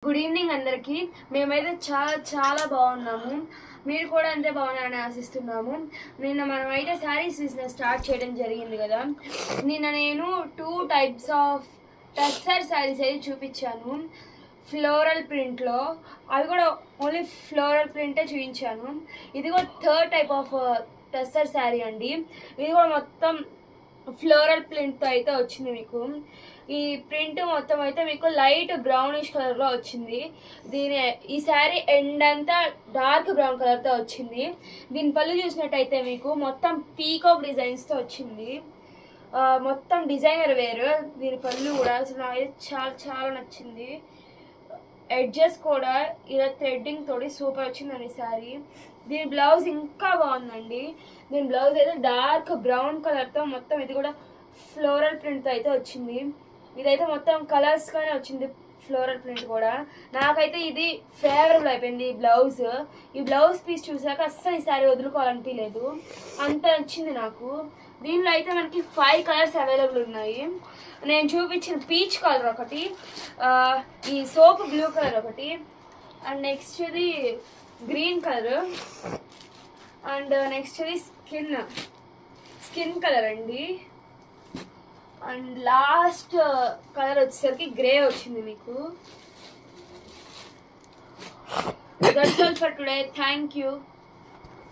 Good evening అందరికీ. మేమైతే చాలా చాలా బాగున్నాము. మీరు కూడా అంతే బాగున్నారని ఆశిస్తున్నాము. నిన్న మనమైతే శారీస్ బిజినెస్ స్టార్ట్ చేయడం జరిగింది కదా. నిన్న నేను 2 టైప్స్ ఆఫ్ టస్సర్ శారీస్ అయితే చూపించాను ఫ్లోరల్ ప్రింట్లో. అవి కూడా ఓన్లీ ఫ్లోరల్ ప్రింటే చూపించాను. ఇది కూడా 3rd type of tussar sari అండి. ఇది కూడా మొత్తం ఫ్లోరల్ ప్రింట్తో అయితే వచ్చింది. మీకు ఈ ప్రింట్ మొత్తం అయితే మీకు లైట్ బ్రౌనిష్ కలర్లో వచ్చింది. ఈ శారీ ఎండ్ అంతా డార్క్ బ్రౌన్ కలర్తో వచ్చింది. దీని పళ్ళు చూసినట్టయితే మీకు మొత్తం పీకాక్ డిజైన్స్తో వచ్చింది. మొత్తం డిజైనర్ వేరు. దీని పళ్ళు కూడా అసలు నాకైతే చాలా చాలా నచ్చింది. ఎడ్జెస్ కూడా ఇలా థ్రెడ్డింగ్ తోటి సూపర్ వచ్చిందండి శారీ. దీని బ్లౌజ్ ఇంకా బాగుందండి. దీని బ్లౌజ్ అయితే డార్క్ బ్రౌన్ కలర్తో మొత్తం ఇది కూడా ఫ్లోరల్ ప్రింట్తో అయితే వచ్చింది. ఇదైతే మొత్తం కలర్స్గానే వచ్చింది ఫ్లోరల్ ప్రింట్ కూడా. నాకైతే ఇది ఫేవరబుల్ అయిపోయింది ఈ బ్లౌజ్ పీస్ చూసాక అస్సలు ఈ శారీ వదులుకోవాలనిపించలేదు, అంత నచ్చింది నాకు. దీనిలో అయితే మనకి 5 కలర్స్ అవైలబుల్ ఉన్నాయి. నేను చూపించిన పీచ్ కలర్ ఒకటి, ఈ సోప్ బ్లూ కలర్ ఒకటి, అండ్ నెక్స్ట్ ఇది గ్రీన్ కలర్, అండ్ నెక్స్ట్ ఇది స్కిన్ కలర్ అండి. అండ్ లాస్ట్ కలర్ వచ్చేసరికి గ్రే వచ్చింది మీకు. That's all for today. Thank you.